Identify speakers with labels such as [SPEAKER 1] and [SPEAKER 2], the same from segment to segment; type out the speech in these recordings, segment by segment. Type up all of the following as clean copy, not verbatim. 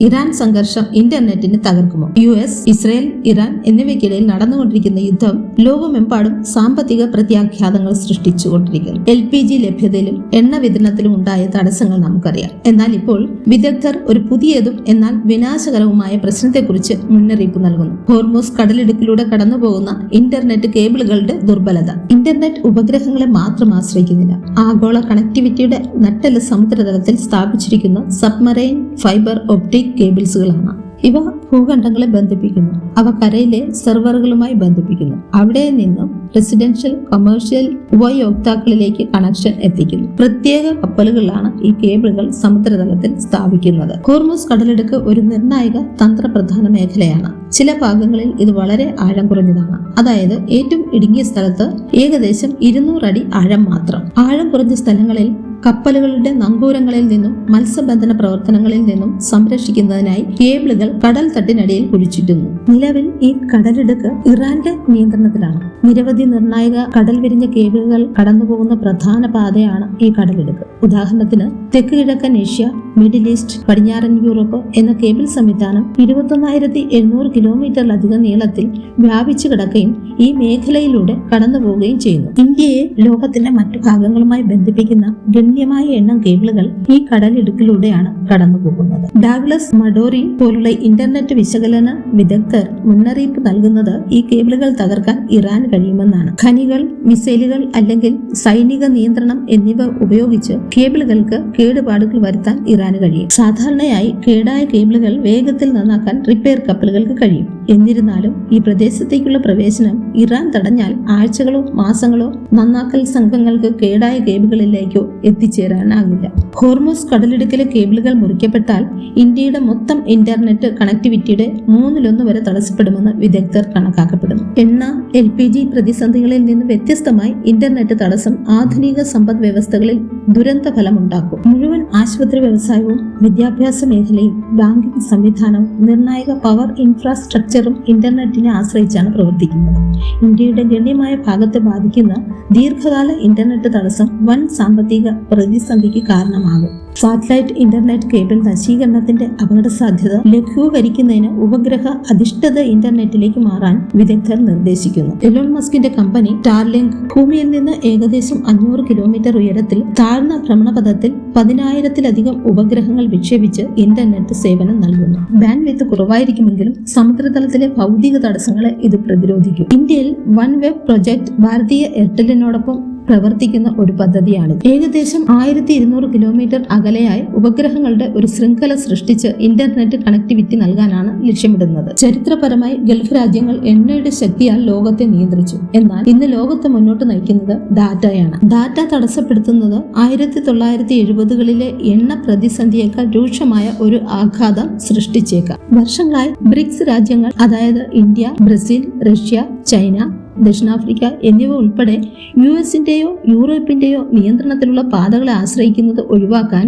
[SPEAKER 1] Iran സംഘർഷം ഇന്റർനെറ്റിനെ തകർക്കുമോ? US, Israel, Iran എന്നിവയ്ക്കിടയിൽ നടന്നുകൊണ്ടിരിക്കുന്ന യുദ്ധം ലോകമെമ്പാടും സാമ്പത്തിക പ്രത്യാഘാതങ്ങൾ സൃഷ്ടിച്ചുകൊണ്ടിരിക്കുന്നു. LPG ലഭ്യതയിലും എണ്ണ വിതരണത്തിലും ഉണ്ടായ തടസ്സങ്ങൾ നമുക്കറിയാം. എന്നാൽ ഇപ്പോൾ വിദഗ്ധർ ഒരു പുതിയതും എന്നാൽ വിനാശകരവുമായ പ്രശ്നത്തെക്കുറിച്ച് മുന്നറിയിപ്പ് നൽകുന്നു. ഹോർമൂസ് കടലിടുക്കിലൂടെ കടന്നുപോകുന്ന ഇന്റർനെറ്റ് കേബിളുകളുടെ ദുർബലത. ഇന്റർനെറ്റ് ഉപഗ്രഹങ്ങളെ മാത്രം ആശ്രയിക്കുന്നില്ല. ആഗോള കണക്ടിവിറ്റിയുടെ നട്ടെല്ല് സമുദ്രതലത്തിൽ സ്ഥാപിച്ചിരിക്കുന്ന സബ്മറൈൻ ഫൈബർ ഒപ്റ്റിക് കേബിൾസുകളാണ്. ഇവ ഭൂഖണ്ഡങ്ങളെ ബന്ധിപ്പിക്കുന്നു. അവ കരയിലെ സെർവറുകളുമായി ബന്ധിപ്പിക്കുന്നു. അവിടെ നിന്നും റെസിഡൻഷ്യൽ, കൊമേഴ്ഷ്യൽ ഉപയോക്താക്കളിലേക്ക് കണക്ഷൻ എത്തിക്കുന്നു. പ്രത്യേക കപ്പലുകളിലാണ് ഈ കേബിളുകൾ സമുദ്രതലത്തിൽ സ്ഥാപിക്കുന്നത്. ഹോർമൂസ് കടലിടുക്ക് ഒരു നിർണായക തന്ത്രപ്രധാന മേഖലയാണ്. ചില ഭാഗങ്ങളിൽ ഇത് വളരെ ആഴം കുറഞ്ഞതാണ്. അതായത് ഏറ്റവും ഇടുങ്ങിയ സ്ഥലത്ത് ഏകദേശം 200 അടി ആഴം മാത്രം. ആഴം കുറഞ്ഞ സ്ഥലങ്ങളിൽ കപ്പലുകളുടെ നങ്കൂരങ്ങളിൽ നിന്നും മത്സ്യബന്ധന പ്രവർത്തനങ്ങളിൽ നിന്നും സംരക്ഷിക്കുന്നതിനായി കേബിളുകൾ കടൽ തട്ടിനടിയിൽ കുഴിച്ചിട്ടുന്നു. നിലവിൽ ഈ കടലിടുക്ക് ഇറാന്റെ നിയന്ത്രണത്തിലാണ്. നിരവധി നിർണായക കടൽ വിരിഞ്ഞ കേബിളുകൾ കടന്നുപോകുന്ന പ്രധാന പാതയാണ് ഈ കടലിടുക്ക്. ഉദാഹരണത്തിന് തെക്ക് കിഴക്കൻ ഏഷ്യ, മിഡിൽ ഈസ്റ്റ്, പടിഞ്ഞാറൻ യൂറോപ്പ് എന്ന കേബിൾ സംവിധാനം 21,700 കിലോമീറ്ററിലധികം നീളത്തിൽ വ്യാപിച്ചു കിടക്കുകയും ഈ മേഖലയിലൂടെ കടന്നുപോവുകയും ചെയ്യുന്നു. ഇന്ത്യയെ ലോകത്തിന്റെ മറ്റു ഭാഗങ്ങളുമായി ബന്ധിപ്പിക്കുന്ന ഗണ്യമായ എണ്ണം കേബിളുകൾ ഈ കടലിടുക്കിലൂടെയാണ് കടന്നുപോകുന്നത്. ഡാഗ്ലസ് മഡോറി പോലുള്ള ഇന്റർനെറ്റ് വിശകലന വിദഗ്ധർ മുന്നറിയിപ്പ് നൽകുന്നത് ഈ കേബിളുകൾ തകർക്കാൻ ഇറാൻ കഴിയുമെന്നാണ്. ഖനികൾ, മിസൈലുകൾ അല്ലെങ്കിൽ സൈനിക നിയന്ത്രണം എന്നിവ ഉപയോഗിച്ച് കേബിളുകൾക്ക് കേടുപാടുകൾ വരുത്താൻ ഇറാന് കഴിയും. സാധാരണയായി കേടായ കേബിളുകൾ വേഗത്തിൽ നന്നാക്കാൻ റിപ്പയർ കപ്പലുകൾക്ക് കഴിയും. എന്നിരുന്നാലും ഈ പ്രദേശത്തേക്കുള്ള പ്രവേശനം ഇറാൻ തടഞ്ഞാൽ ആഴ്ചകളോ മാസങ്ങളോ നന്നാക്കൽ സംഘങ്ങൾക്ക് കേടായ കേബിളുകളിലേക്കോ എത്തിച്ചേരാനാകില്ല. ഹോർമൂസ് കടലിടുക്കിലെ കേബിളുകൾ മുറിക്കപ്പെട്ടാൽ ഇന്ത്യയുടെ മൊത്തം ഇന്റർനെറ്റ് കണക്ടിവിറ്റിയുടെ 1/3 വരെ തടസ്സപ്പെടുമെന്ന് വിദഗ്ധർ കണക്കാക്കപ്പെടുന്നു. എണ്ണ, LPG പ്രതിസന്ധികളിൽ നിന്ന് വ്യത്യസ്തമായി ഇന്റർനെറ്റ് തടസ്സം ആധുനിക സമ്പദ് വ്യവസ്ഥകളിൽ ദുരന്ത ഫലമുണ്ടാക്കും. മുഴുവൻ ആശുപത്രി വ്യവസായവും, വിദ്യാഭ്യാസ മേഖലയും, ബാങ്കിംഗ് സംവിധാനവും, നിർണായക പവർ ഇൻഫ്രാസ്ട്രക്ചറും ഇന്റർനെറ്റിനെ ആശ്രയിച്ചാണ് പ്രവർത്തിക്കുന്നത്. ഇന്ത്യയുടെ ഗണ്യമായ ഭാഗത്തെ ബാധിക്കുന്ന ദീർഘകാല ഇന്റർനെറ്റ് തടസ്സം വൻ സാമ്പത്തിക പ്രതിസന്ധിക്ക് കാരണമാകും. സാറ്റലൈറ്റ് ഇന്റർനെറ്റ് കേബിൾ നശീകരണത്തിന്റെ അപകട സാധ്യത ലഘൂകരിക്കുന്നതിന് ഉപഗ്രഹ അധിഷ്ഠിത ഇന്റർനെറ്റിലേക്ക് മാറാൻ വിദഗ്ധർ നിർദ്ദേശിക്കുന്നു. എലോൺ മസ്കിന്റെ കമ്പനി സ്റ്റാർലിങ്ക് ഭൂമിയിൽ നിന്ന് ഏകദേശം 500 കിലോമീറ്റർ ഉയരത്തിൽ താഴ്ന്ന ഭ്രമണപഥത്തിൽ 10,000-ലധികം ഉപഗ്രഹങ്ങൾ വിക്ഷേപിച്ച് ഇന്റർനെറ്റ് സേവനം നൽകുന്നു. ബാൻഡ്വിഡ്ത്ത് കുറവായിരിക്കുമെങ്കിലും സമുദ്രതലത്തിലെ ഭൗതിക തടസ്സങ്ങളെ ഇത് പ്രതിരോധിക്കും. ഇന്ത്യയിൽ വൺ വെബ് പ്രൊജക്ട് ഭാരതീയ എയർടെലിനോടൊപ്പം പ്രവർത്തിക്കുന്ന ഒരു പദ്ധതിയാണ്. ഏകദേശം 1200 കിലോമീറ്റർ അകലെയായി ഉപഗ്രഹങ്ങളുടെ ഒരു ശൃംഖല സൃഷ്ടിച്ച് ഇന്റർനെറ്റ് കണക്ടിവിറ്റി നൽകാനാണ് ലക്ഷ്യമിടുന്നത്. ചരിത്രപരമായി ഗൾഫ് രാജ്യങ്ങൾ എണ്ണയുടെ ശക്തിയാൽ ലോകത്തെ നിയന്ത്രിച്ചു. എന്നാൽ ഇന്ന് ലോകത്തെ മുന്നോട്ട് നയിക്കുന്നത് ഡാറ്റയാണ്. ഡാറ്റ തടസ്സപ്പെടുത്തുന്നത് 1970-കളിലെ എണ്ണ പ്രതിസന്ധിയേക്കാൾ രൂക്ഷമായ ഒരു ആഘാതം സൃഷ്ടിച്ചേക്കാം. വർഷങ്ങളായി ബ്രിക്സ് രാജ്യങ്ങൾ, അതായത് ഇന്ത്യ, ബ്രസീൽ, റഷ്യ, ചൈന, ദക്ഷിണാഫ്രിക്ക എന്നിവ ഉൾപ്പെടെ US-ന്റെയോ യൂറോപ്പിന്റെയോ നിയന്ത്രണത്തിലുള്ള പാതകളെ ആശ്രയിക്കുന്നത് ഒഴിവാക്കാൻ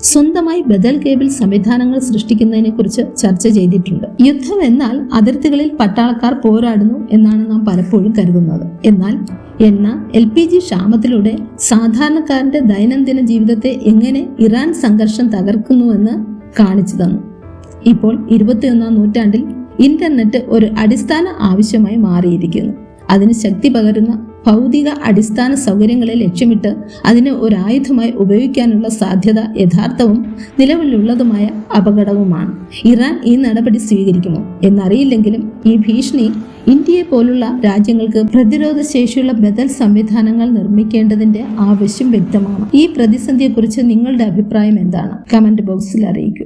[SPEAKER 1] സ്വന്തമായി ബദൽ കേബിൾ സംവിധാനങ്ങൾ സൃഷ്ടിക്കുന്നതിനെ കുറിച്ച് ചർച്ച ചെയ്തിട്ടുണ്ട്. യുദ്ധം എന്നാൽ അതിർത്തികളിൽ പട്ടാളക്കാർ പോരാടുന്നു എന്നാണ് നാം പലപ്പോഴും കരുതുന്നത്. എന്നാൽ എണ്ണ, LPG ക്ഷാമത്തിലൂടെ സാധാരണക്കാരന്റെ ദൈനംദിന ജീവിതത്തെ എങ്ങനെ ഇറാൻ സംഘർഷം തകർക്കുന്നുവെന്ന് കാണിച്ചു തന്നു. ഇപ്പോൾ 21-ാം നൂറ്റാണ്ടിൽ ഇന്റർനെറ്റ് ഒരു അടിസ്ഥാന ആവശ്യമായി മാറിയിരിക്കുന്നു. അതിന് ശക്തി പകരുന്ന ഭൗതിക അടിസ്ഥാന സൗകര്യങ്ങളെ ലക്ഷ്യമിട്ട് അതിനെ ഒരു ആയുധമായി ഉപയോഗിക്കാനുള്ള സാധ്യത യഥാർത്ഥവും നിലവിലുള്ളതുമായ അപകടവുമാണ്. ഇറാൻ ഈ നടപടി സ്വീകരിക്കുമോ എന്നറിയില്ലെങ്കിലും ഈ ഭീഷണി ഇന്ത്യയെ പോലുള്ള രാജ്യങ്ങൾക്ക് പ്രതിരോധ ശേഷിയുള്ള ബദൽ സംവിധാനങ്ങൾ നിർമ്മിക്കേണ്ടതിന്റെ ആവശ്യം വ്യക്തമാണ്. ഈ പ്രതിസന്ധിയെക്കുറിച്ച് നിങ്ങളുടെ അഭിപ്രായം എന്താണ്? കമന്റ് ബോക്സിൽ അറിയിക്കൂ.